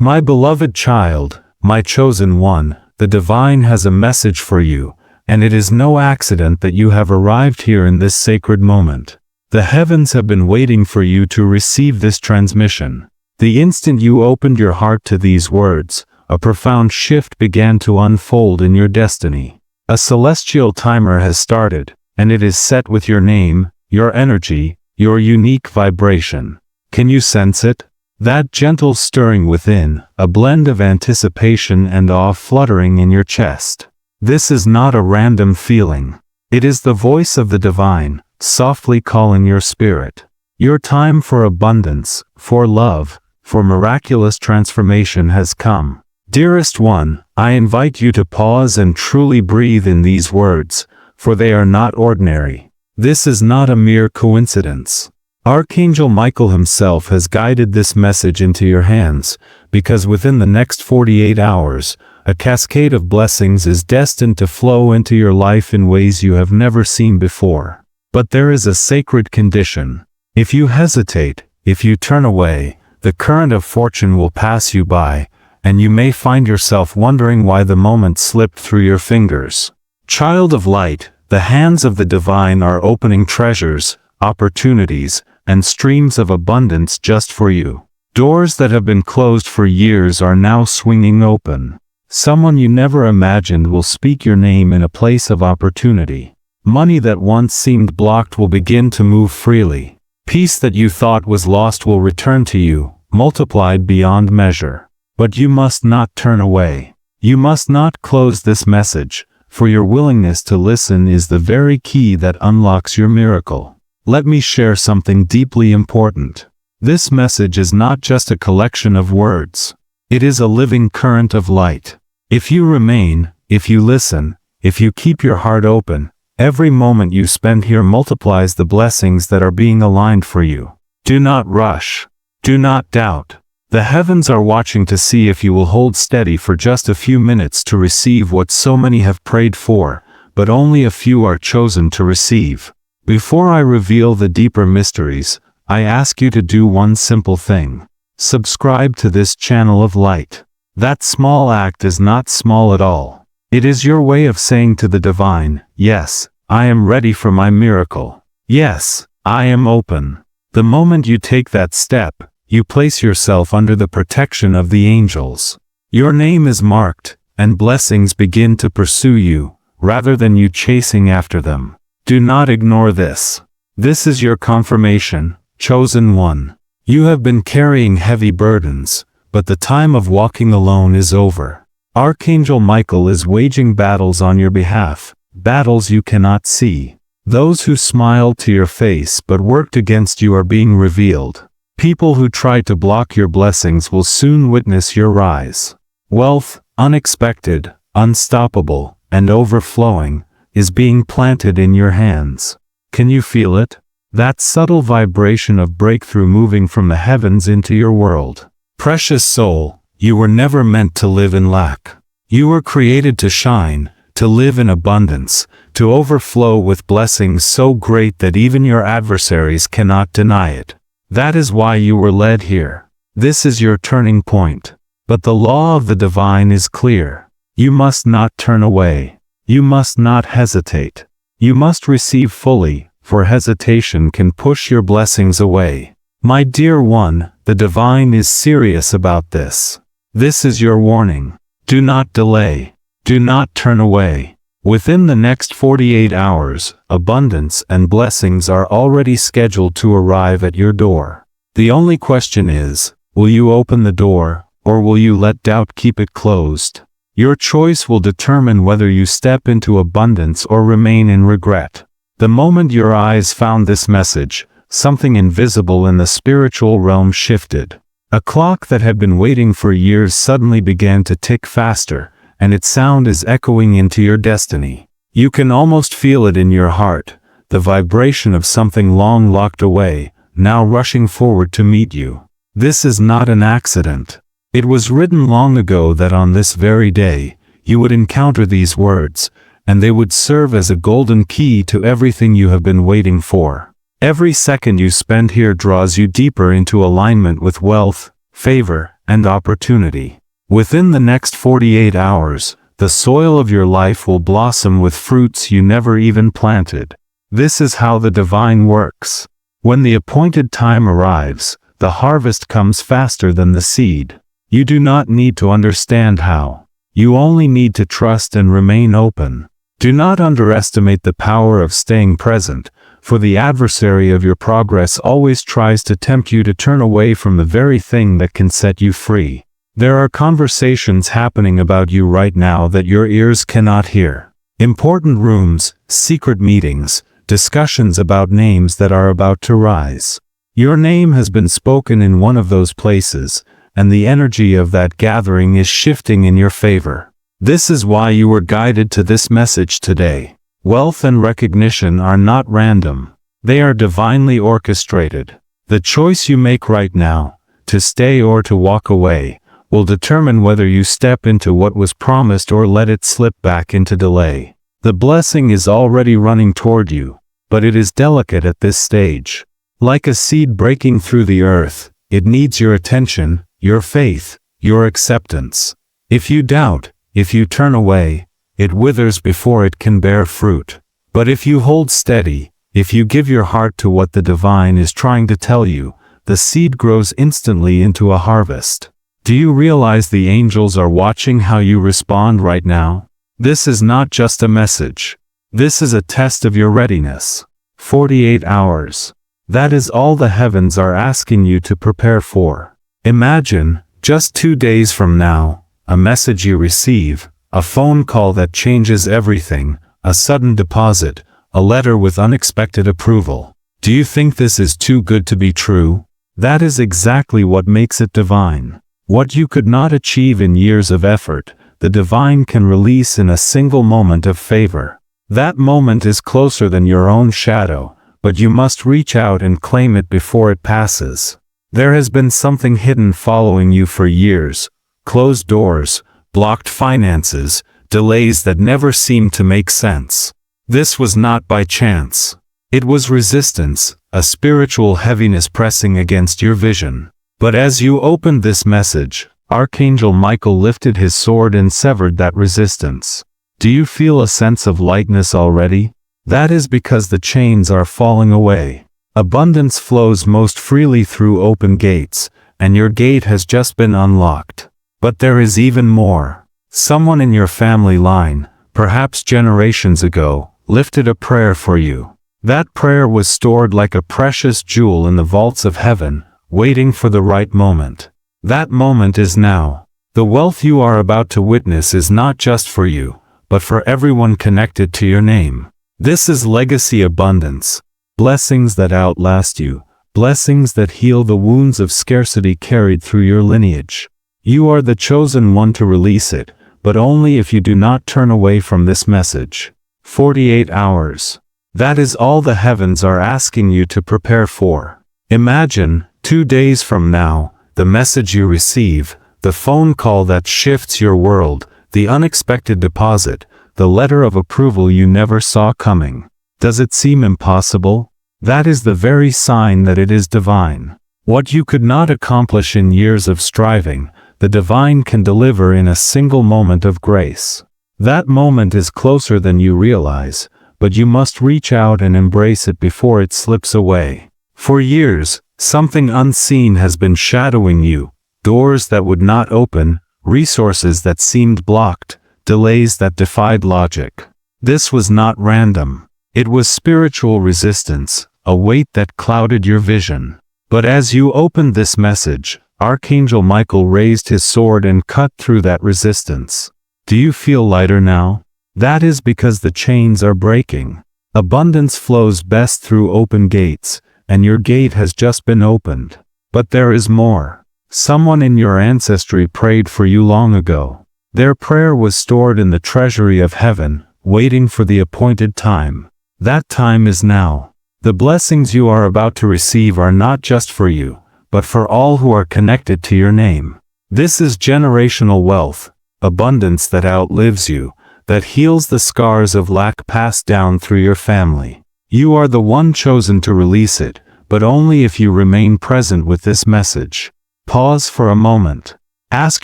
My beloved child, my chosen one, the divine has a message for you, and it is no accident that you have arrived here in this sacred moment. The heavens have been waiting for you to receive this transmission. The instant you opened your heart to these words, a profound shift began to unfold in your destiny. A celestial timer has started, and it is set with your name, your energy, your unique vibration. Can you sense it? That gentle stirring within, a blend of anticipation and awe fluttering in your chest. This is not a random feeling. It is the voice of the divine, softly calling your spirit. Your time for abundance, for love, for miraculous transformation has come. Dearest one, I invite you to pause and truly breathe in these words, for they are not ordinary. This is not a mere coincidence. Archangel Michael himself has guided this message into your hands, because within the next 48 hours, a cascade of blessings is destined to flow into your life in ways you have never seen before. But there is a sacred condition. If you hesitate, if you turn away, the current of fortune will pass you by, and you may find yourself wondering why the moment slipped through your fingers. Child of light, the hands of the divine are opening treasures, opportunities, and streams of abundance just for you. Doors that have been closed for years are now swinging open. Someone you never imagined will speak your name in a place of opportunity. Money that once seemed blocked will begin to move freely. Peace that you thought was lost will return to you, multiplied beyond measure. But you must not turn away. You must not close this message, for your willingness to listen is the very key that unlocks your miracle. Let me share something deeply important. This message is not just a collection of words. It is a living current of light. If you remain, if you listen, if you keep your heart open, every moment you spend here multiplies the blessings that are being aligned for you. Do not rush. Do not doubt. The heavens are watching to see if you will hold steady for just a few minutes to receive what so many have prayed for, but only a few are chosen to receive. Before I reveal the deeper mysteries, I ask you to do one simple thing. Subscribe to this channel of light. That small act is not small at all. It is your way of saying to the divine, yes, I am ready for my miracle. Yes, I am open. The moment you take that step, you place yourself under the protection of the angels. Your name is marked, and blessings begin to pursue you, rather than you chasing after them. Do not ignore this. This is your confirmation, chosen one. You have been carrying heavy burdens, but the time of walking alone is over. Archangel Michael is waging battles on your behalf, battles you cannot see. Those who smiled to your face but worked against you are being revealed. People who tried to block your blessings will soon witness your rise. Wealth, unexpected, unstoppable, and overflowing, is being planted in your hands. Can you feel it? That subtle vibration of breakthrough moving from the heavens into your world. Precious soul, you were never meant to live in lack. You were created to shine, to live in abundance, to overflow with blessings so great that even your adversaries cannot deny it. That is why you were led here. This is your turning point. But the law of the divine is clear. You must not turn away. You must not hesitate. You must receive fully, for hesitation can push your blessings away. My dear one, the divine is serious about this. This is your warning. Do not delay. Do not turn away. Within the next 48 hours, abundance and blessings are already scheduled to arrive at your door. The only question is, will you open the door, or will you let doubt keep it closed? Your choice will determine whether you step into abundance or remain in regret. The moment your eyes found this message, something invisible in the spiritual realm shifted. A clock that had been waiting for years suddenly began to tick faster, and its sound is echoing into your destiny. You can almost feel it in your heart, the vibration of something long locked away, now rushing forward to meet you. This is not an accident. It was written long ago that on this very day, you would encounter these words, and they would serve as a golden key to everything you have been waiting for. Every second you spend here draws you deeper into alignment with wealth, favor, and opportunity. Within the next 48 hours, the soil of your life will blossom with fruits you never even planted. This is how the divine works. When the appointed time arrives, the harvest comes faster than the seed. You do not need to understand how. You only need to trust and remain open. Do not underestimate the power of staying present, for the adversary of your progress always tries to tempt you to turn away from the very thing that can set you free. There are conversations happening about you right now that your ears cannot hear. Important rooms, secret meetings, discussions about names that are about to rise. Your name has been spoken in one of those places, and the energy of that gathering is shifting in your favor. This is why you were guided to this message today. Wealth and recognition are not random. They are divinely orchestrated. The choice you make right now, to stay or to walk away, will determine whether you step into what was promised or let it slip back into delay. The blessing is already running toward you, but it is delicate at this stage. Like a seed breaking through the earth, it needs your attention, your faith, your acceptance. If you doubt, if you turn away, it withers before it can bear fruit. But if you hold steady, if you give your heart to what the divine is trying to tell you, the seed grows instantly into a harvest. Do you realize the angels are watching how you respond right now? This is not just a message. This is a test of your readiness. 48 hours. That is all the heavens are asking you to prepare for. Imagine, just 2 days from now, a message you receive, a phone call that changes everything, a sudden deposit, a letter with unexpected approval. Do you think this is too good to be true? That is exactly what makes it divine. What you could not achieve in years of effort, the divine can release in a single moment of favor. That moment is closer than your own shadow, but you must reach out and claim it before it passes. There has been something hidden following you for years, closed doors, blocked finances, delays that never seemed to make sense. This was not by chance. It was resistance, a spiritual heaviness pressing against your vision. But as you opened this message, Archangel Michael lifted his sword and severed that resistance. Do you feel a sense of lightness already? That is because the chains are falling away. Abundance flows most freely through open gates, and your gate has just been unlocked. But there is even more. Someone in your family line, perhaps generations ago, lifted a prayer for you. That prayer was stored like a precious jewel in the vaults of heaven, waiting for the right moment. That moment is now. The wealth you are about to witness is not just for you, but for everyone connected to your name. This is legacy abundance. Blessings that outlast you. Blessings that heal the wounds of scarcity carried through your lineage. You are the chosen one to release it, but only if you do not turn away from this message. 48 hours. That is all the heavens are asking you to prepare for. Imagine, 2 days from now, the message you receive, the phone call that shifts your world, the unexpected deposit, the letter of approval you never saw coming. Does it seem impossible? That is the very sign that it is divine. What you could not accomplish in years of striving, the divine can deliver in a single moment of grace. That moment is closer than you realize, but you must reach out and embrace it before it slips away. For years, something unseen has been shadowing you, doors that would not open, resources that seemed blocked, delays that defied logic. This was not random. It was spiritual resistance, a weight that clouded your vision. But as you opened this message, Archangel Michael raised his sword and cut through that resistance. Do you feel lighter now? That is because the chains are breaking. Abundance flows best through open gates, and your gate has just been opened. But there is more. Someone in your ancestry prayed for you long ago. Their prayer was stored in the treasury of heaven, waiting for the appointed time. That time is now. The blessings you are about to receive are not just for you, but for all who are connected to your name. This is generational wealth, abundance that outlives you, that heals the scars of lack passed down through your family. You are the one chosen to release it, but only if you remain present with this message. Pause for a moment. Ask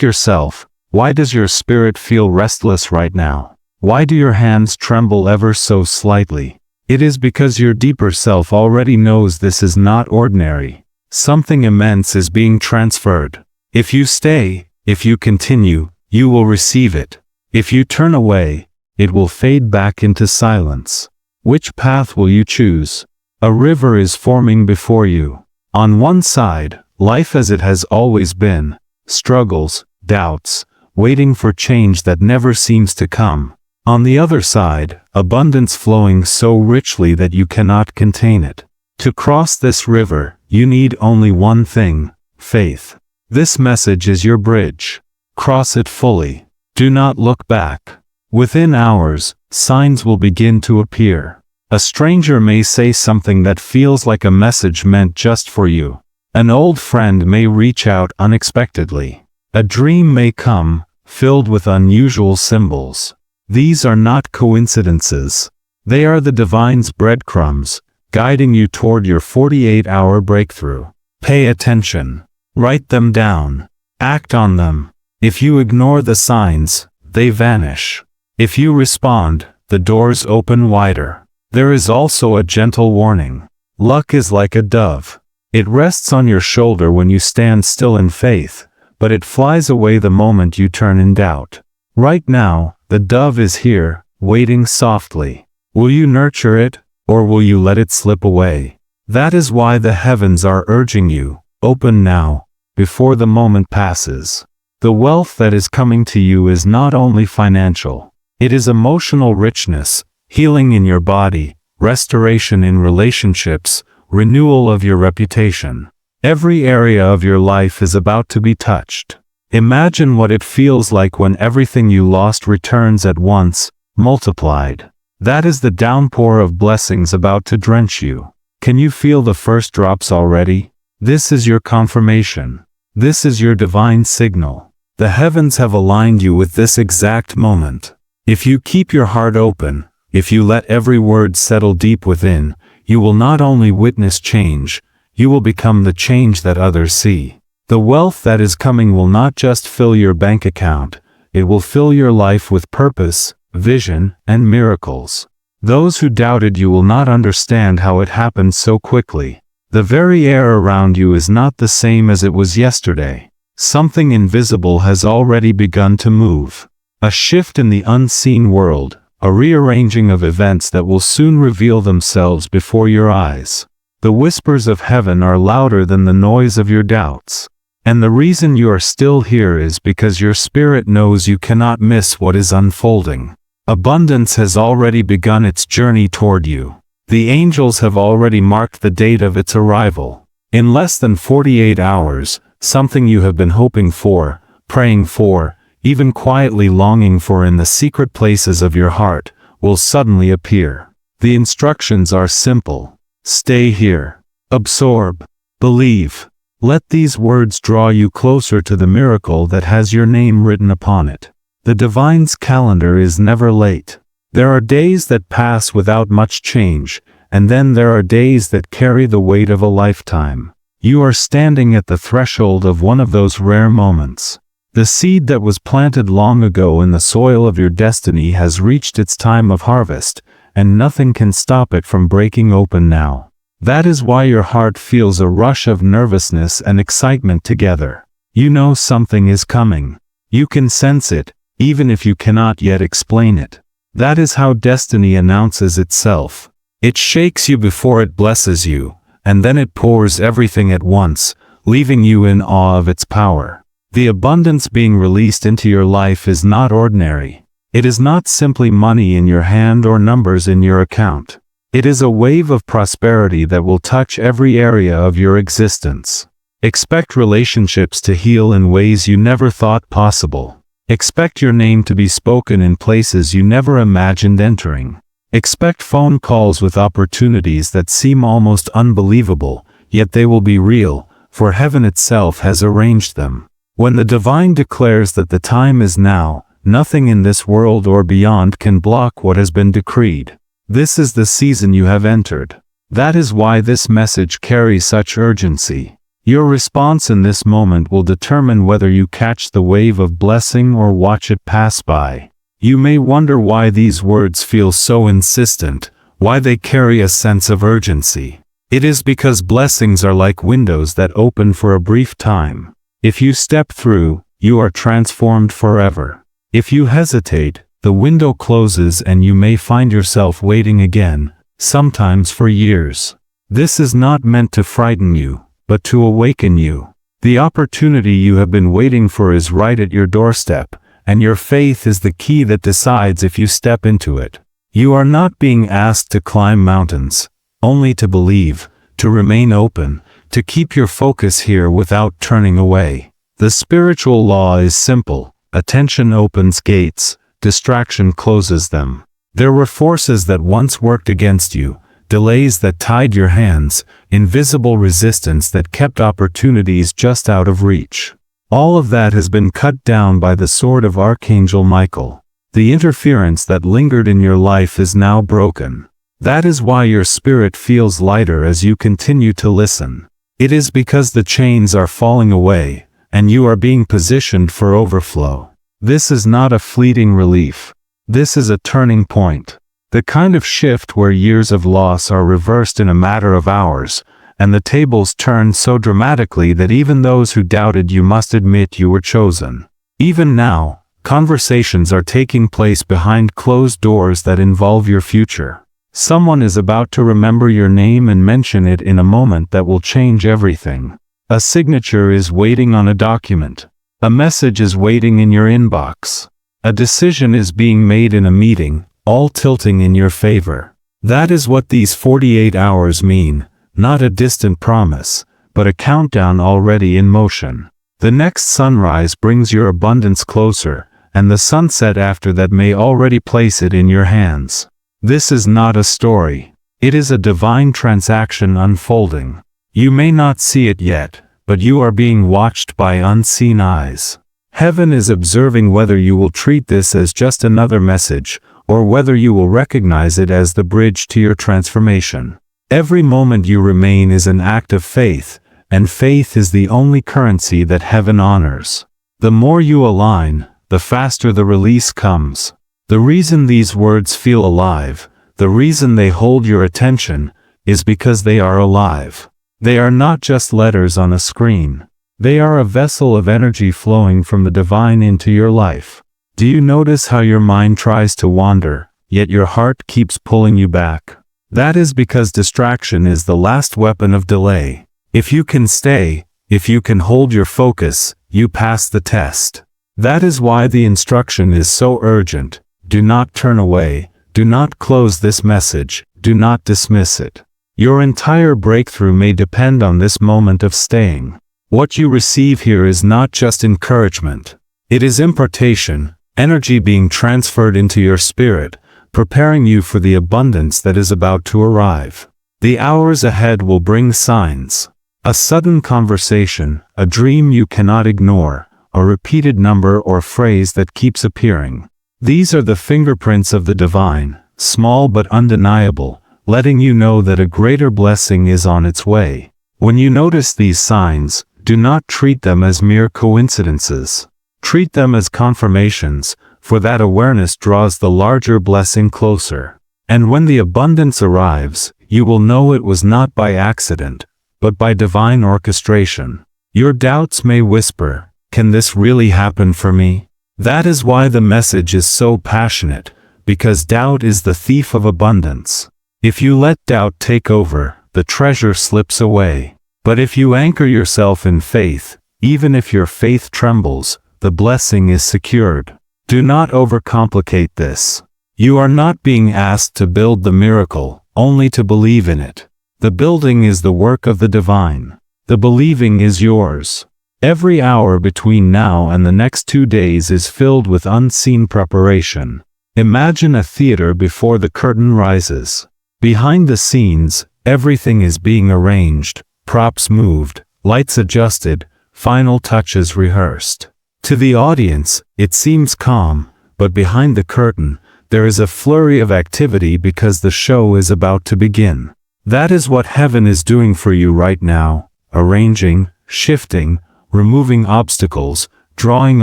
yourself, why does your spirit feel restless right now? Why do your hands tremble ever so slightly? It is because your deeper self already knows this is not ordinary. Something immense is being transferred. If you stay, if you continue, you will receive it. If you turn away, it will fade back into silence. Which path will you choose? A river is forming before you. On one side, life as it has always been, struggles, doubts, waiting for change that never seems to come. On the other side, abundance flowing so richly that you cannot contain it. To cross this river, you need only one thing: faith. This message is your bridge. Cross it fully. Do not look back. Within hours, signs will begin to appear. A stranger may say something that feels like a message meant just for you. An old friend may reach out unexpectedly. A dream may come, filled with unusual symbols. These are not coincidences. They are the divine's breadcrumbs, guiding you toward your 48-hour breakthrough. Pay attention. Write them down. Act on them. If you ignore the signs, they vanish. If you respond, the doors open wider. There is also a gentle warning. Luck is like a dove. It rests on your shoulder when you stand still in faith, but it flies away the moment you turn in doubt. Right now, the dove is here, waiting softly. Will you nurture it, or will you let it slip away? That is why the heavens are urging you, open now, before the moment passes. The wealth that is coming to you is not only financial. It is emotional richness, healing in your body, restoration in relationships, renewal of your reputation. Every area of your life is about to be touched. Imagine what it feels like when everything you lost returns at once, multiplied. That is the downpour of blessings about to drench you. Can you feel the first drops already? This is your confirmation. This is your divine signal. The heavens have aligned you with this exact moment. If you keep your heart open, if you let every word settle deep within, you will not only witness change, you will become the change that others see. The wealth that is coming will not just fill your bank account, it will fill your life with purpose, vision, and miracles. Those who doubted you will not understand how it happened so quickly. The very air around you is not the same as it was yesterday. Something invisible has already begun to move. A shift in the unseen world, a rearranging of events that will soon reveal themselves before your eyes. The whispers of heaven are louder than the noise of your doubts. And the reason you are still here is because your spirit knows you cannot miss what is unfolding. Abundance has already begun its journey toward you. The angels have already marked the date of its arrival. In less than 48 hours, something you have been hoping for, praying for, even quietly longing for in the secret places of your heart, will suddenly appear. The instructions are simple. Stay here. Absorb. Believe. Let these words draw you closer to the miracle that has your name written upon it. The divine's calendar is never late. There are days that pass without much change, and then there are days that carry the weight of a lifetime. You are standing at the threshold of one of those rare moments. The seed that was planted long ago in the soil of your destiny has reached its time of harvest, and nothing can stop it from breaking open now. That is why your heart feels a rush of nervousness and excitement together. You know something is coming. You can sense it, even if you cannot yet explain it. That is how destiny announces itself. It shakes you before it blesses you, and then it pours everything at once, leaving you in awe of its power. The abundance being released into your life is not ordinary. It is not simply money in your hand or numbers in your account. It is a wave of prosperity that will touch every area of your existence. Expect relationships to heal in ways you never thought possible. Expect your name to be spoken in places you never imagined entering. Expect phone calls with opportunities that seem almost unbelievable, yet they will be real, for heaven itself has arranged them. When the divine declares that the time is now, nothing in this world or beyond can block what has been decreed. This is the season you have entered. That is why this message carries such urgency. Your response in this moment will determine whether you catch the wave of blessing or watch it pass by. You may wonder why these words feel so insistent, why they carry a sense of urgency. It is because blessings are like windows that open for a brief time. If you step through, you are transformed forever. If you hesitate, the window closes and you may find yourself waiting again, sometimes for years. This is not meant to frighten you, but to awaken you. The opportunity you have been waiting for is right at your doorstep, and your faith is the key that decides if you step into it. You are not being asked to climb mountains, only to believe, to remain open, to keep your focus here without turning away. The spiritual law is simple: attention opens gates, distraction closes them. There were forces that once worked against you, delays that tied your hands, invisible resistance that kept opportunities just out of reach. All of that has been cut down by the sword of Archangel Michael. The interference that lingered in your life is now broken. That is why your spirit feels lighter as you continue to listen. It is because the chains are falling away, and you are being positioned for overflow. This is not a fleeting relief. This is a turning point. The kind of shift where years of loss are reversed in a matter of hours, and the tables turn so dramatically that even those who doubted you must admit you were chosen. Even now, conversations are taking place behind closed doors that involve your future. Someone is about to remember your name and mention it in a moment that will change everything. A signature is waiting on a document. A message is waiting in your inbox. A decision is being made in a meeting, all tilting in your favor. That is what these 48 hours mean, not a distant promise, but a countdown already in motion. The next sunrise brings your abundance closer, and the sunset after that may already place it in your hands. This is not a story. It is a divine transaction unfolding. You may not see it yet, but you are being watched by unseen eyes. Heaven is observing whether you will treat this as just another message, or whether you will recognize it as the bridge to your transformation. Every moment you remain is an act of faith, and faith is the only currency that heaven honors. The more you align, the faster the release comes. The reason these words feel alive, the reason they hold your attention, is because they are alive. They are not just letters on a screen. They are a vessel of energy flowing from the divine into your life. Do you notice how your mind tries to wander, yet your heart keeps pulling you back? That is because distraction is the last weapon of delay. If you can stay, if you can hold your focus, you pass the test. That is why the instruction is so urgent. Do not turn away. Do not close this message. Do not dismiss it. Your entire breakthrough may depend on this moment of staying. What you receive here is not just encouragement. It is impartation, energy being transferred into your spirit, preparing you for the abundance that is about to arrive. The hours ahead will bring signs. A sudden conversation, a dream you cannot ignore, a repeated number or phrase that keeps appearing. These are the fingerprints of the divine, small but undeniable, letting you know that a greater blessing is on its way. When you notice these signs, do not treat them as mere coincidences. Treat them as confirmations, for that awareness draws the larger blessing closer. And when the abundance arrives, you will know it was not by accident, but by divine orchestration. Your doubts may whisper, "Can this really happen for me?" That is why the message is so passionate, because doubt is the thief of abundance. If you let doubt take over, the treasure slips away. But if you anchor yourself in faith, even if your faith trembles, the blessing is secured. Do not overcomplicate this. You are not being asked to build the miracle, only to believe in it. The building is the work of the divine. The believing is yours. Every hour between now and the next 2 days is filled with unseen preparation. Imagine a theater before the curtain rises. Behind the scenes, everything is being arranged, props moved, lights adjusted, final touches rehearsed. To the audience, it seems calm, but behind the curtain, there is a flurry of activity because the show is about to begin. That is what heaven is doing for you right now, arranging, shifting, removing obstacles, drawing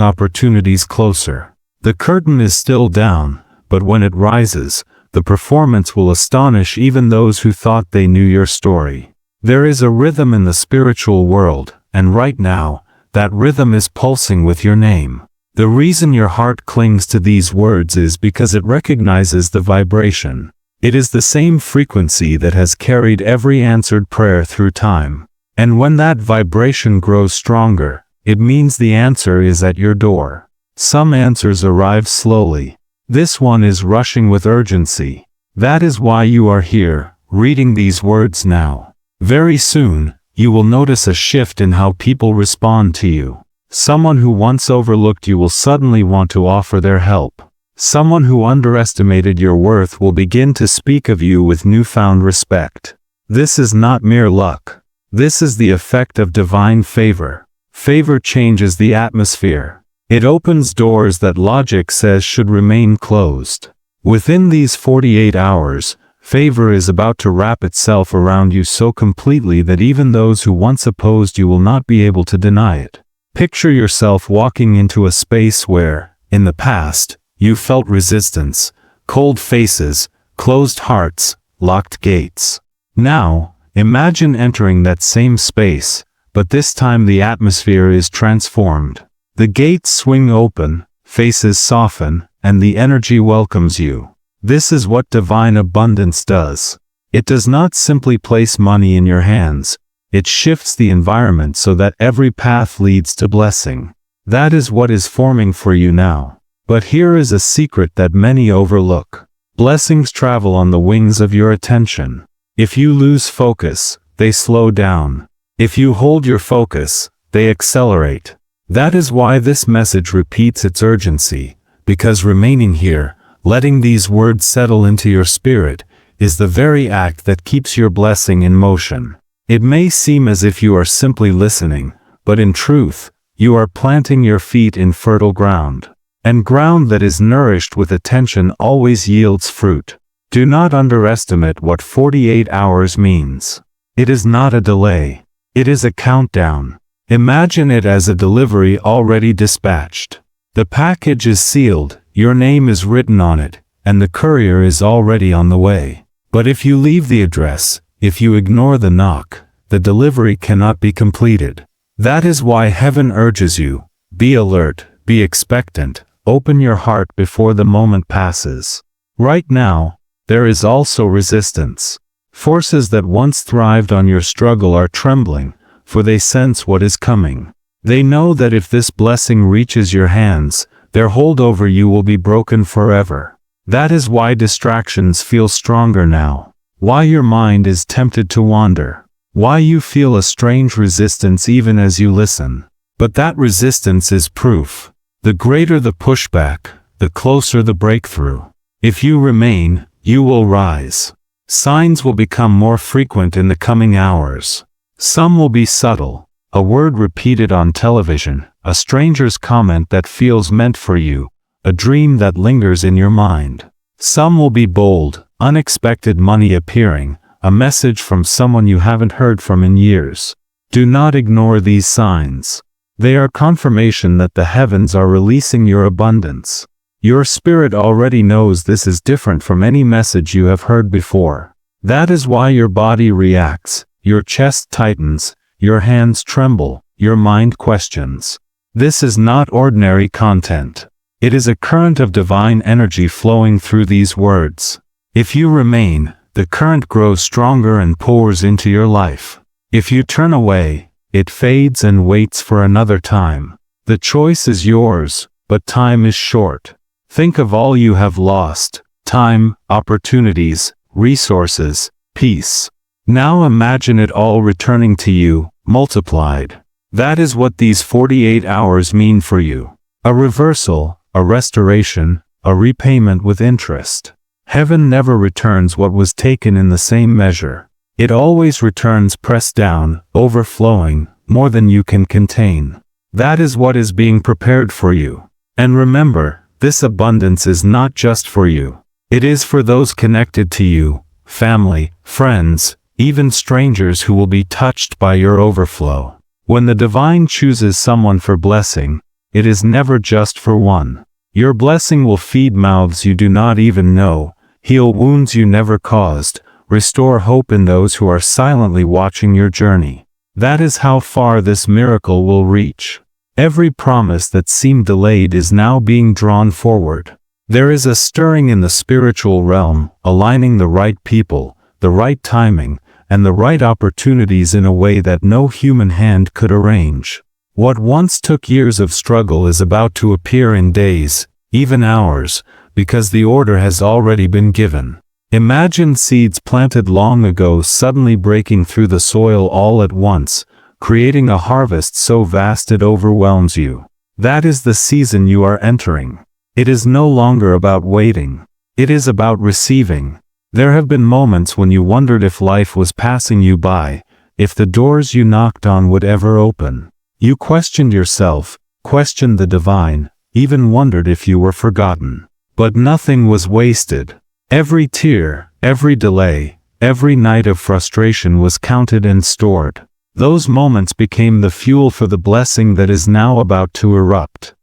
opportunities closer. The curtain is still down, but when it rises, the performance will astonish even those who thought they knew your story. There is a rhythm in the spiritual world, and right now, that rhythm is pulsing with your name. The reason your heart clings to these words is because it recognizes the vibration. It is the same frequency that has carried every answered prayer through time. And when that vibration grows stronger, it means the answer is at your door. Some answers arrive slowly. This one is rushing with urgency. That is why you are here, reading these words now. Very soon, you will notice a shift in how people respond to you. Someone who once overlooked you will suddenly want to offer their help. Someone who underestimated your worth will begin to speak of you with newfound respect. This is not mere luck. This is the effect of divine favor. Favor changes the atmosphere. It opens doors that logic says should remain closed. Within these 48 hours, favor is about to wrap itself around you so completely that even those who once opposed you will not be able to deny it. Picture yourself walking into a space where, in the past, you felt resistance, cold faces, closed hearts, locked gates. Now, imagine entering that same space, but this time the atmosphere is transformed. The gates swing open, faces soften, and the energy welcomes you. This is what divine abundance does. It does not simply place money in your hands. It shifts the environment so that every path leads to blessing. That is what is forming for you now. But here is a secret that many overlook. Blessings travel on the wings of your attention. If you lose focus, they slow down. If you hold your focus, they accelerate. That is why this message repeats its urgency, because remaining here, letting these words settle into your spirit, is the very act that keeps your blessing in motion. It may seem as if you are simply listening, but in truth, you are planting your feet in fertile ground. And ground that is nourished with attention always yields fruit. Do not underestimate what 48 hours means. It is not a delay. It is a countdown. Imagine it as a delivery already dispatched. The package is sealed, your name is written on it, and the courier is already on the way. But if you leave the address, if you ignore the knock, the delivery cannot be completed. That is why heaven urges you, be alert, be expectant, open your heart before the moment passes. Right now, there is also resistance. Forces that once thrived on your struggle are trembling, for they sense what is coming. They know that if this blessing reaches your hands, their hold over you will be broken forever. That is why distractions feel stronger now. Why your mind is tempted to wander. Why you feel a strange resistance even as you listen. But that resistance is proof. The greater the pushback, the closer the breakthrough. If you remain, you will rise. Signs will become more frequent in the coming hours. Some will be subtle, a word repeated on television, a stranger's comment that feels meant for you, a dream that lingers in your mind. Some will be bold, unexpected money appearing, a message from someone you haven't heard from in years. Do not ignore these signs. They are confirmation that the heavens are releasing your abundance. Your spirit already knows this is different from any message you have heard before. That is why your body reacts, your chest tightens, your hands tremble, your mind questions. This is not ordinary content. It is a current of divine energy flowing through these words. If you remain, the current grows stronger and pours into your life. If you turn away, it fades and waits for another time. The choice is yours, but time is short. Think of all you have lost: time, opportunities, resources, peace. Now imagine it all returning to you, multiplied. That is what these 48 hours mean for you. A reversal, a restoration, a repayment with interest. Heaven never returns what was taken in the same measure. It always returns pressed down, overflowing, more than you can contain. That is what is being prepared for you. And remember, this abundance is not just for you. It is for those connected to you, family, friends, even strangers who will be touched by your overflow. When the divine chooses someone for blessing, it is never just for one. Your blessing will feed mouths you do not even know, heal wounds you never caused, restore hope in those who are silently watching your journey. That is how far this miracle will reach. Every promise that seemed delayed is now being drawn forward. There is a stirring in the spiritual realm, aligning the right people, the right timing, and the right opportunities in a way that no human hand could arrange. What once took years of struggle is about to appear in days, even hours, because the order has already been given. Imagine seeds planted long ago suddenly breaking through the soil all at once, creating a harvest so vast it overwhelms you. That is the season you are entering. It is no longer about waiting. It is about receiving. There have been moments when you wondered if life was passing you by, if the doors you knocked on would ever open. You questioned yourself, questioned the divine, even wondered if you were forgotten. But nothing was wasted. Every tear, every delay, every night of frustration was counted and stored. Those moments became the fuel for the blessing that is now about to erupt.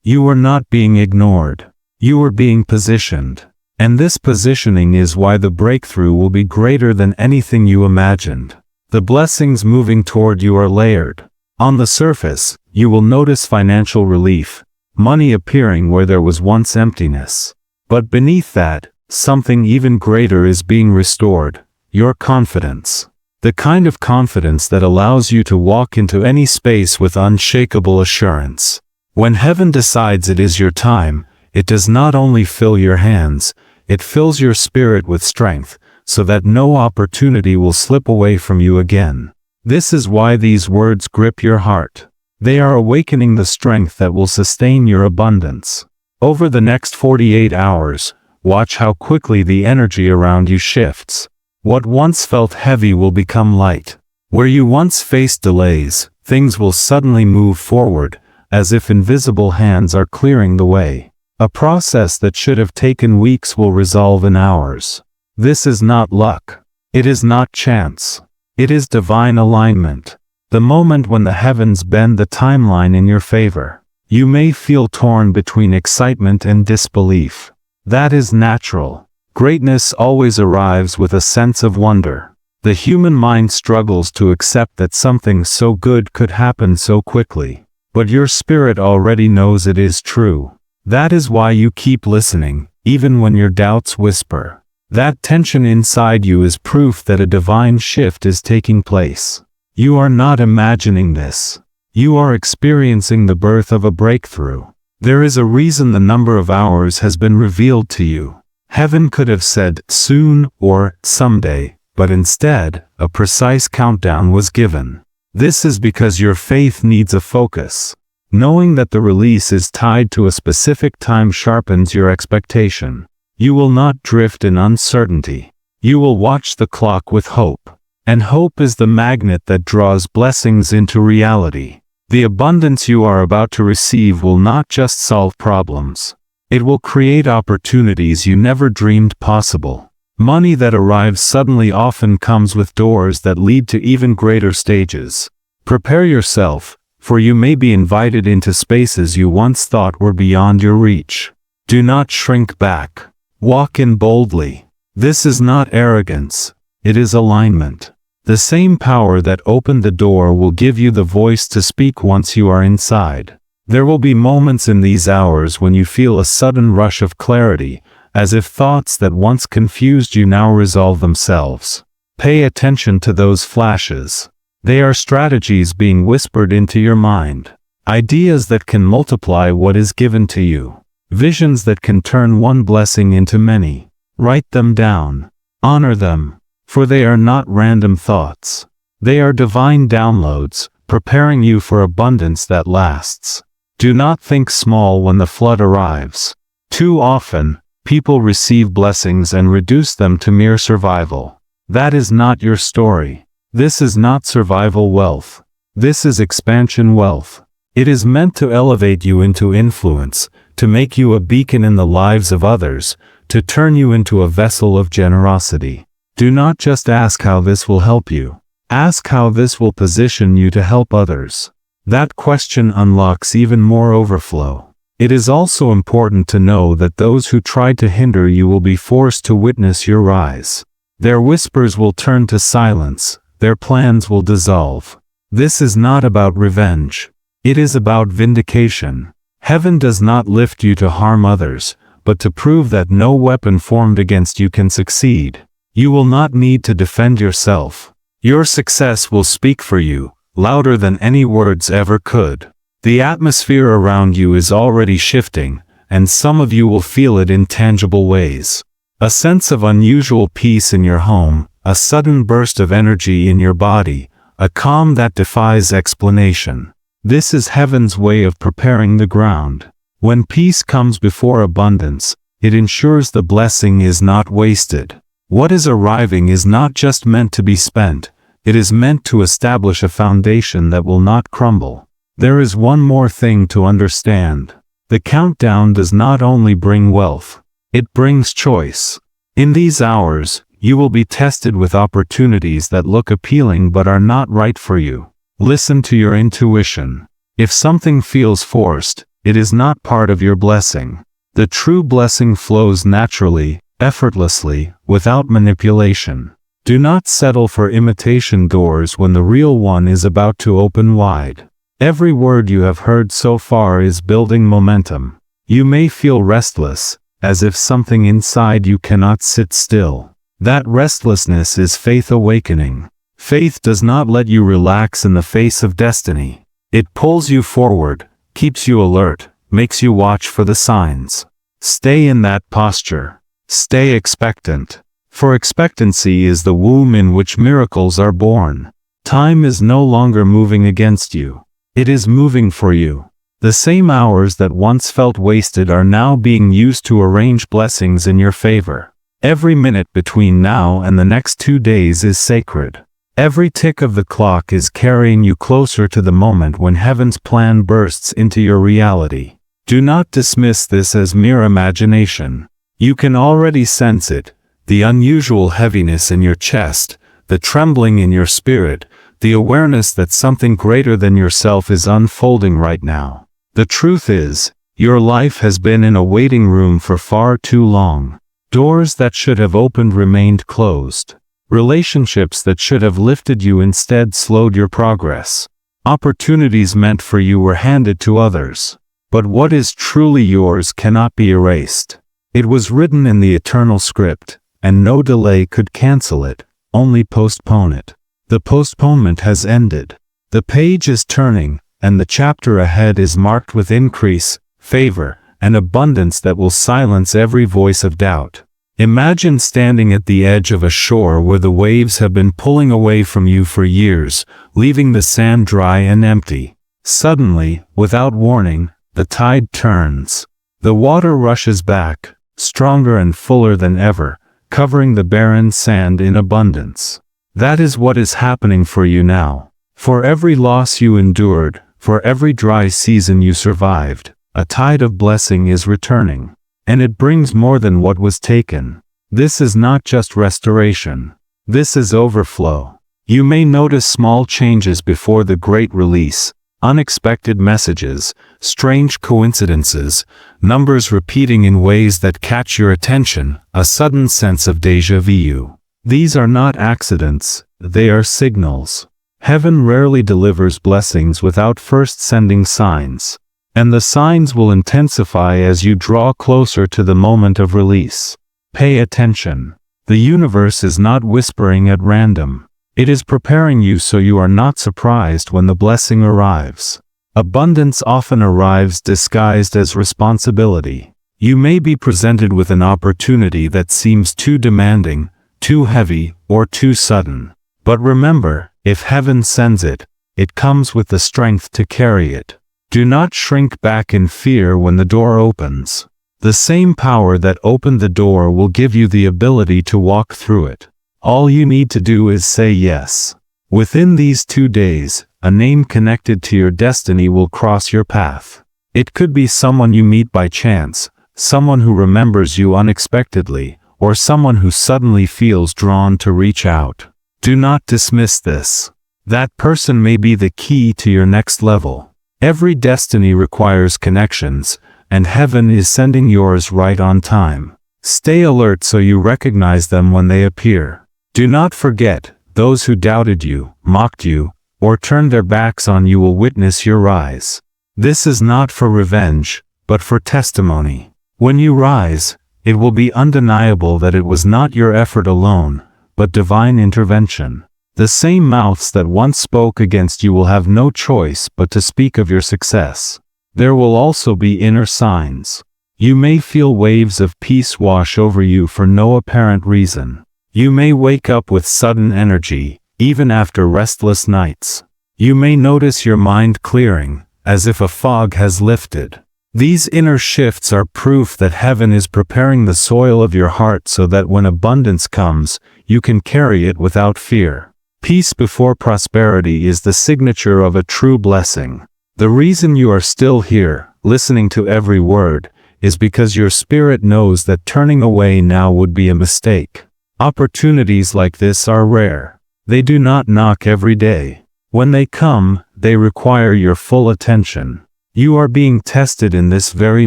You were not being ignored. You were being positioned. And this positioning is why the breakthrough will be greater than anything you imagined. The blessings moving toward you are layered. On the surface, you will notice financial relief, money appearing where there was once emptiness. But beneath that, something even greater is being restored, your confidence. The kind of confidence that allows you to walk into any space with unshakable assurance. When heaven decides it is your time, it does not only fill your hands, it fills your spirit with strength, so that no opportunity will slip away from you again. This is why these words grip your heart. They are awakening the strength that will sustain your abundance. Over the next 48 hours, watch how quickly the energy around you shifts. What once felt heavy will become light. Where you once faced delays, things will suddenly move forward, as if invisible hands are clearing the way. A process that should have taken weeks will resolve in hours. This is not luck. It is not chance. It is divine alignment. The moment when the heavens bend the timeline in your favor. You may feel torn between excitement and disbelief. That is natural. Greatness always arrives with a sense of wonder. The human mind struggles to accept that something so good could happen so quickly. But your spirit already knows it is true. That is why you keep listening, even when your doubts whisper. That tension inside you is proof that a divine shift is taking place. You are not imagining this. You are experiencing the birth of a breakthrough. There is a reason the number of hours has been revealed to you. Heaven could have said soon or someday, but instead, a precise countdown was given. This is because your faith needs a focus. Knowing that the release is tied to a specific time sharpens your expectation. You will not drift in uncertainty. You will watch the clock with hope. And hope is the magnet that draws blessings into reality. The abundance you are about to receive will not just solve problems. It will create opportunities you never dreamed possible. Money that arrives suddenly often comes with doors that lead to even greater stages. Prepare yourself, for you may be invited into spaces you once thought were beyond your reach. Do not shrink back. Walk in boldly. This is not arrogance. It is alignment. The same power that opened the door will give you the voice to speak once you are inside. There will be moments in these hours when you feel a sudden rush of clarity, as if thoughts that once confused you now resolve themselves. Pay attention to those flashes. They are strategies being whispered into your mind. Ideas that can multiply what is given to you. Visions that can turn one blessing into many. Write them down. Honor them. For they are not random thoughts. They are divine downloads, preparing you for abundance that lasts. Do not think small when the flood arrives. Too often, people receive blessings and reduce them to mere survival. That is not your story. This is not survival wealth. This is expansion wealth. It is meant to elevate you into influence, to make you a beacon in the lives of others, to turn you into a vessel of generosity. Do not just ask how this will help you. Ask how this will position you to help others. That question unlocks even more overflow. It is also important to know that those who try to hinder you will be forced to witness your rise. Their whispers will turn to silence, their plans will dissolve. This is not about revenge. It is about vindication. Heaven does not lift you to harm others, but to prove that no weapon formed against you can succeed. You will not need to defend yourself. Your success will speak for you, louder than any words ever could. The atmosphere around you is already shifting, and some of you will feel it in tangible ways. A sense of unusual peace in your home, a sudden burst of energy in your body, a calm that defies explanation. This is heaven's way of preparing the ground. When peace comes before abundance, it ensures the blessing is not wasted. What is arriving is not just meant to be spent, it is meant to establish a foundation that will not crumble. There is one more thing to understand. The countdown does not only bring wealth, it brings choice. In these hours, you will be tested with opportunities that look appealing but are not right for you. Listen to your intuition. If something feels forced, it is not part of your blessing. The true blessing flows naturally, effortlessly, without manipulation. Do not settle for imitation doors when the real one is about to open wide. Every word you have heard so far is building momentum. You may feel restless, as if something inside you cannot sit still. That restlessness is faith awakening. Faith does not let you relax in the face of destiny. It pulls you forward, keeps you alert, makes you watch for the signs. Stay in that posture. Stay expectant. For expectancy is the womb in which miracles are born. Time is no longer moving against you. It is moving for you. The same hours that once felt wasted are now being used to arrange blessings in your favor. Every minute between now and the next 2 days is sacred. Every tick of the clock is carrying you closer to the moment when heaven's plan bursts into your reality. Do not dismiss this as mere imagination. You can already sense it, the unusual heaviness in your chest, the trembling in your spirit, the awareness that something greater than yourself is unfolding right now. The truth is, your life has been in a waiting room for far too long. Doors that should have opened remained closed. Relationships that should have lifted you instead slowed your progress. Opportunities meant for you were handed to others. But what is truly yours cannot be erased. It was written in the eternal script, and no delay could cancel it, only postpone it. The postponement has ended. The page is turning, and the chapter ahead is marked with increase, favor, and abundance that will silence every voice of doubt. Imagine standing at the edge of a shore where the waves have been pulling away from you for years, leaving the sand dry and empty. Suddenly, without warning, the tide turns. The water rushes back, stronger and fuller than ever, covering the barren sand in abundance. That is what is happening for you now. For every loss you endured, for every dry season you survived, a tide of blessing is returning. And it brings more than what was taken. This is not just restoration. This is overflow. You may notice small changes before the great release, unexpected messages, strange coincidences, numbers repeating in ways that catch your attention, a sudden sense of déjà vu. These are not accidents, they are signals. Heaven rarely delivers blessings without first sending signs. And the signs will intensify as you draw closer to the moment of release. Pay attention. The universe is not whispering at random. It is preparing you so you are not surprised when the blessing arrives. Abundance often arrives disguised as responsibility. You may be presented with an opportunity that seems too demanding, too heavy, or too sudden. But remember, if heaven sends it, it comes with the strength to carry it. Do not shrink back in fear when the door opens. The same power that opened the door will give you the ability to walk through it. All you need to do is say yes. Within these 2 days, a name connected to your destiny will cross your path. It could be someone you meet by chance, someone who remembers you unexpectedly, or someone who suddenly feels drawn to reach out. Do not dismiss this. That person may be the key to your next level. Every destiny requires connections, and heaven is sending yours right on time. Stay alert so you recognize them when they appear. Do not forget, those who doubted you, mocked you, or turned their backs on you will witness your rise. This is not for revenge, but for testimony. When you rise, it will be undeniable that it was not your effort alone, but divine intervention. The same mouths that once spoke against you will have no choice but to speak of your success. There will also be inner signs. You may feel waves of peace wash over you for no apparent reason. You may wake up with sudden energy, even after restless nights. You may notice your mind clearing, as if a fog has lifted. These inner shifts are proof that heaven is preparing the soil of your heart so that when abundance comes, you can carry it without fear. Peace before prosperity is the signature of a true blessing. The reason you are still here, listening to every word, is because your spirit knows that turning away now would be a mistake. Opportunities like this are rare. They do not knock every day. When they come, they require your full attention. You are being tested in this very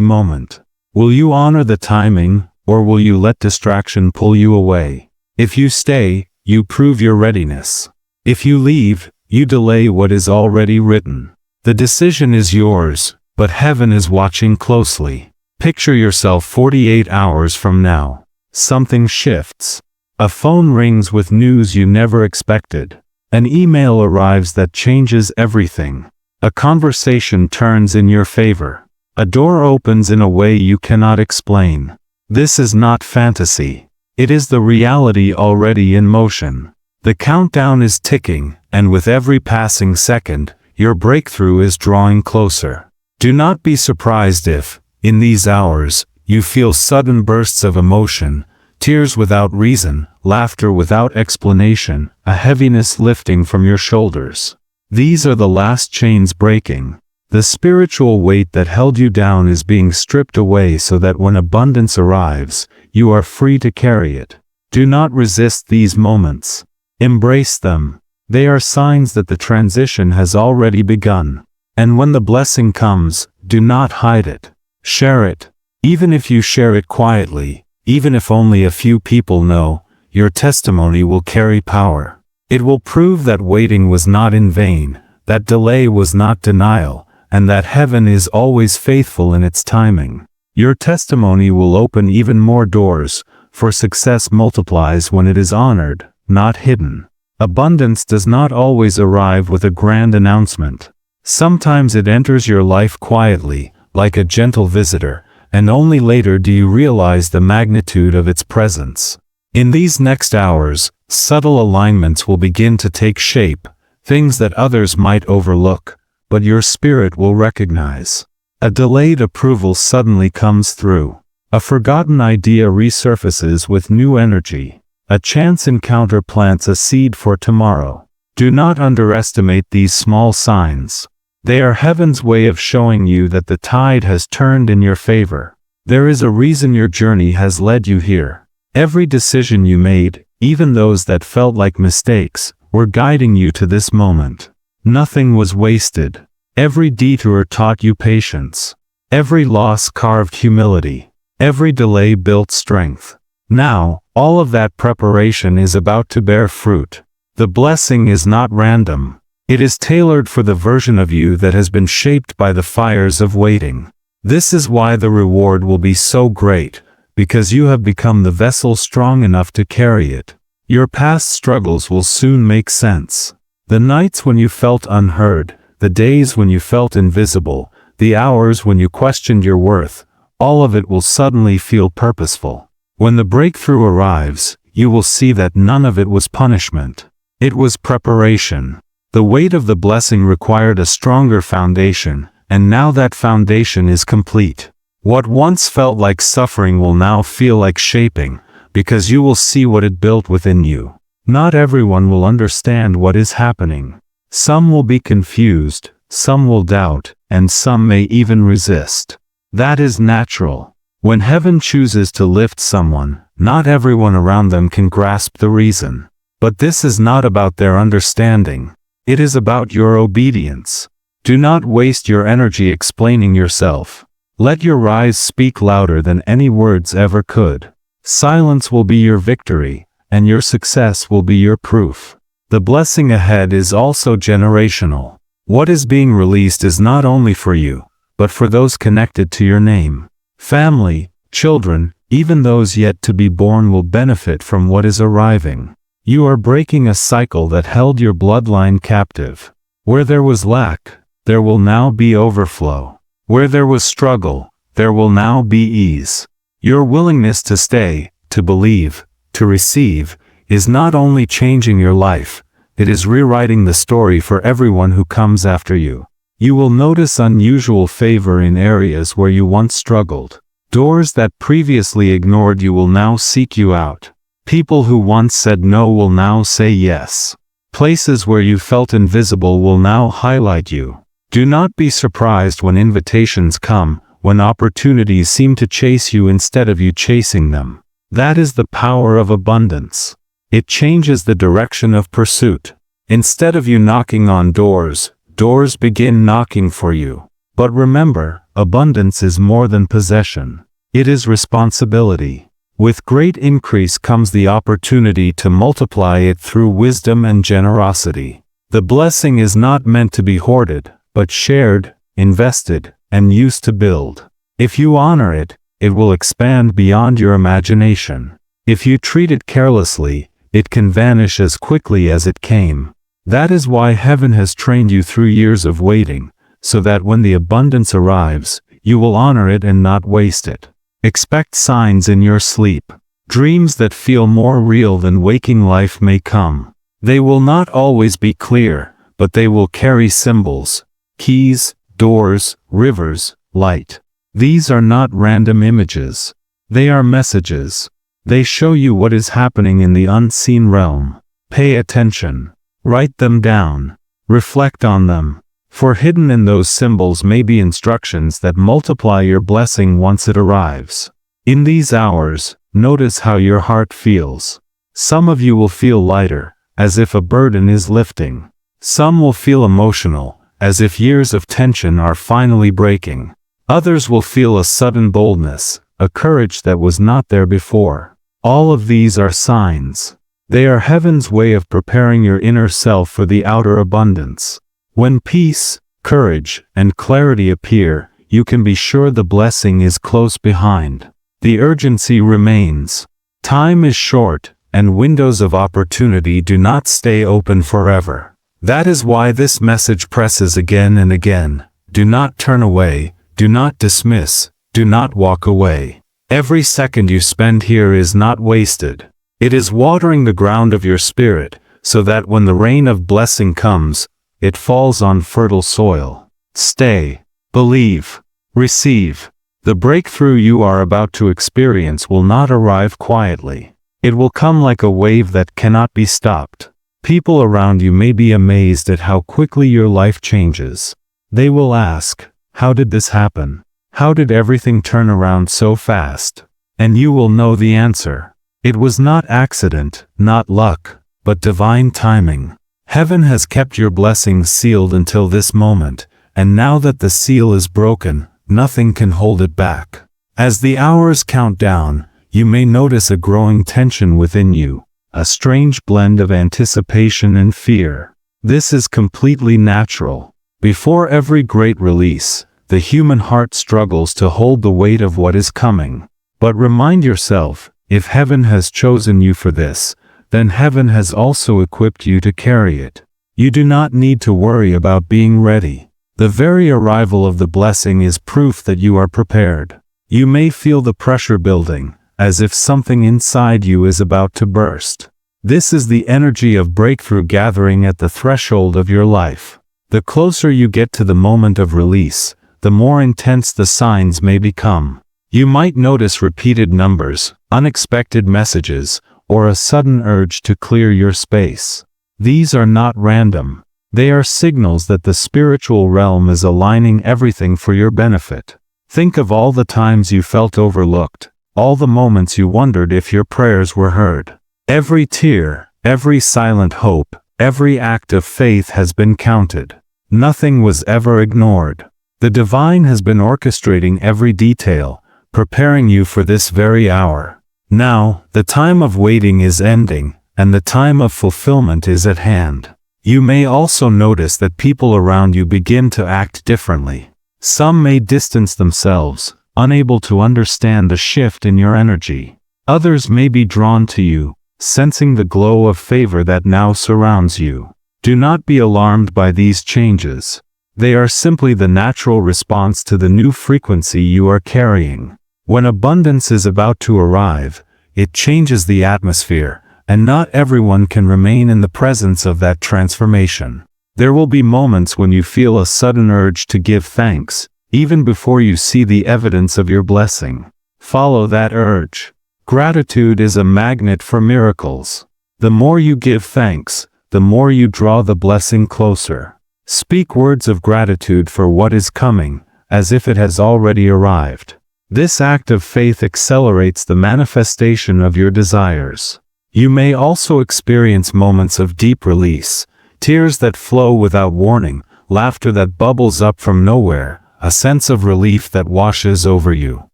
moment. Will you honor the timing, or will you let distraction pull you away? If you stay, you prove your readiness. If you leave, you delay what is already written. The decision is yours, but heaven is watching closely. Picture yourself 48 hours from now. Something shifts. A phone rings with news you never expected. An email arrives that changes everything. A conversation turns in your favor. A door opens in a way you cannot explain. This is not fantasy. It is the reality already in motion. The countdown is ticking, and with every passing second, your breakthrough is drawing closer. Do not be surprised if, in these hours, you feel sudden bursts of emotion, tears without reason, laughter without explanation, a heaviness lifting from your shoulders. These are the last chains breaking. The spiritual weight that held you down is being stripped away so that when abundance arrives, you are free to carry it. Do not resist these moments. Embrace them. They are signs that the transition has already begun. And when the blessing comes, do not hide it. Share it. Even if you share it quietly, even if only a few people know, your testimony will carry power. It will prove that waiting was not in vain, that delay was not denial, and that heaven is always faithful in its timing. Your testimony will open even more doors, for success multiplies when it is honored, not hidden. Abundance does not always arrive with a grand announcement. Sometimes it enters your life quietly, like a gentle visitor, and only later do you realize the magnitude of its presence. In these next hours, subtle alignments will begin to take shape, things that others might overlook, but your spirit will recognize. A delayed approval suddenly comes through. A forgotten idea resurfaces with new energy. A chance encounter plants a seed for tomorrow. Do not underestimate these small signs. They are heaven's way of showing you that the tide has turned in your favor. There is a reason your journey has led you here. Every decision you made, even those that felt like mistakes, were guiding you to this moment. Nothing was wasted. Every detour taught you patience. Every loss carved humility. Every delay built strength. Now, all of that preparation is about to bear fruit. The blessing is not random. It is tailored for the version of you that has been shaped by the fires of waiting. This is why the reward will be so great, because you have become the vessel strong enough to carry it. Your past struggles will soon make sense. The nights when you felt unheard, the days when you felt invisible, the hours when you questioned your worth, all of it will suddenly feel purposeful. When the breakthrough arrives, you will see that none of it was punishment. It was preparation. The weight of the blessing required a stronger foundation, and now that foundation is complete. What once felt like suffering will now feel like shaping, because you will see what it built within you. Not everyone will understand what is happening. Some will be confused, some will doubt, and some may even resist. That is natural. When heaven chooses to lift someone, not everyone around them can grasp the reason. But this is not about their understanding. It is about your obedience. Do not waste your energy explaining yourself. Let your eyes speak louder than any words ever could. Silence will be your victory, and your success will be your proof. The blessing ahead is also generational. What is being released is not only for you, but for those connected to your name. Family, children, even those yet to be born will benefit from what is arriving. You are breaking a cycle that held your bloodline captive. Where there was lack, there will now be overflow. Where there was struggle, there will now be ease. Your willingness to stay, to believe, to receive, is not only changing your life, it is rewriting the story for everyone who comes after you. You will notice unusual favor in areas where you once struggled. Doors that previously ignored you will now seek you out. People who once said no will now say yes. Places where you felt invisible will now highlight you. Do not be surprised when invitations come, when opportunities seem to chase you instead of you chasing them. That is the power of abundance. It changes the direction of pursuit. Instead of you knocking on doors, doors begin knocking for you. But remember, abundance is more than possession. It is responsibility. With great increase comes the opportunity to multiply it through wisdom and generosity. The blessing is not meant to be hoarded, but shared, invested, and used to build. If you honor it, it will expand beyond your imagination. If you treat it carelessly, it can vanish as quickly as it came. That is why heaven has trained you through years of waiting, so that when the abundance arrives, you will honor it and not waste it. Expect signs in your sleep. Dreams that feel more real than waking life may come. They will not always be clear, but they will carry symbols, keys, doors, rivers, light. These are not random images. They are messages. They show you what is happening in the unseen realm. Pay attention. Write them down. Reflect on them. For hidden in those symbols may be instructions that multiply your blessing once it arrives. In these hours, notice how your heart feels. Some of you will feel lighter, as if a burden is lifting. Some will feel emotional, as if years of tension are finally breaking. Others will feel a sudden boldness, a courage that was not there before. All of these are signs. They are heaven's way of preparing your inner self for the outer abundance. When peace, courage, and clarity appear, you can be sure the blessing is close behind. The urgency remains. Time is short, and windows of opportunity do not stay open forever. That is why this message presses again and again. Do not turn away, do not dismiss, do not walk away. Every second you spend here is not wasted. It is watering the ground of your spirit, so that when the rain of blessing comes, it falls on fertile soil. Stay, believe, receive. The breakthrough you are about to experience will not arrive quietly. It will come like a wave that cannot be stopped. People around you may be amazed at how quickly your life changes. They will ask, "How did this happen? How did everything turn around so fast?" And you will know the answer. It was not accident, not luck, but divine timing. Heaven has kept your blessings sealed until this moment, and now that the seal is broken, nothing can hold it back. As the hours count down, you may notice a growing tension within you, a strange blend of anticipation and fear. This is completely natural. Before every great release, the human heart struggles to hold the weight of what is coming. But remind yourself, if heaven has chosen you for this, then heaven has also equipped you to carry it. You do not need to worry about being ready. The very arrival of the blessing is proof that you are prepared. You may feel the pressure building, as if something inside you is about to burst. This is the energy of breakthrough gathering at the threshold of your life. The closer you get to the moment of release, the more intense the signs may become. You might notice repeated numbers, unexpected messages, or a sudden urge to clear your space. These are not random. They are signals that the spiritual realm is aligning everything for your benefit. Think of all the times you felt overlooked, all the moments you wondered if your prayers were heard. Every tear, Every silent hope, every act of faith has been counted. Nothing was ever ignored. The divine has been orchestrating every detail, preparing you for this very hour. Now, the time of waiting is ending, and the time of fulfillment is at hand. You may also notice that people around you begin to act differently. Some may distance themselves, unable to understand the shift in your energy. Others may be drawn to you, sensing the glow of favor that now surrounds you. Do not be alarmed by these changes. They are simply the natural response to the new frequency you are carrying. When abundance is about to arrive, it changes the atmosphere, and not everyone can remain in the presence of that transformation. There will be moments when you feel a sudden urge to give thanks, even before you see the evidence of your blessing. Follow that urge. Gratitude is a magnet for miracles. The more you give thanks, the more you draw the blessing closer. Speak words of gratitude for what is coming, as if it has already arrived. This act of faith accelerates the manifestation of your desires. You may also experience moments of deep release, tears that flow without warning, laughter that bubbles up from nowhere, a sense of relief that washes over you.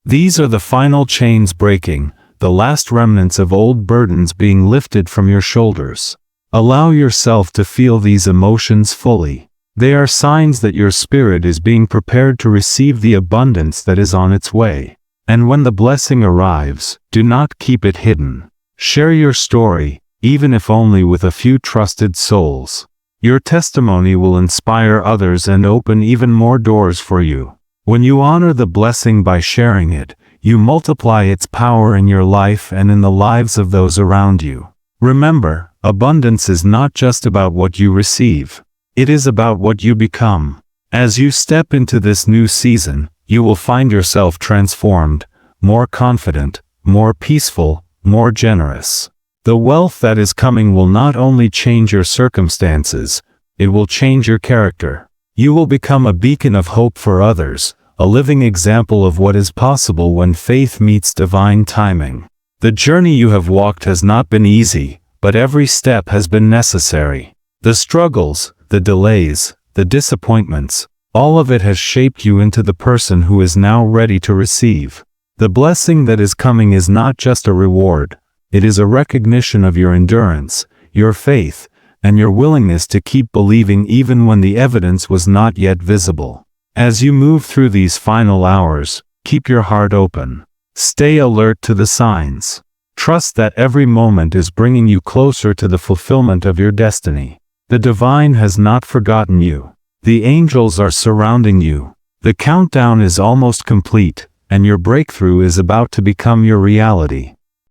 These are the final chains breaking, the last remnants of old burdens being lifted from your shoulders. Allow yourself to feel these emotions fully. They are signs that your spirit is being prepared to receive the abundance that is on its way. And when the blessing arrives, do not keep it hidden. Share your story, even if only with a few trusted souls. Your testimony will inspire others and open even more doors for you. When you honor the blessing by sharing it, you multiply its power in your life and in the lives of those around you. Remember, abundance is not just about what you receive. It is about what you become. As you step into this new season, you will find yourself transformed, more confident, more peaceful, more generous. The wealth that is coming will not only change your circumstances, it will change your character. You will become a beacon of hope for others, a living example of what is possible when faith meets divine timing. The journey you have walked has not been easy, but every step has been necessary. The struggles, the delays, the disappointments, all of it has shaped you into the person who is now ready to receive. The blessing that is coming is not just a reward, it is a recognition of your endurance, your faith, and your willingness to keep believing even when the evidence was not yet visible. As you move through these final hours, keep your heart open. Stay alert to the signs. Trust that every moment is bringing you closer to the fulfillment of your destiny. The divine has not forgotten you. The angels are surrounding you. The countdown is almost complete, and your breakthrough is about to become your reality.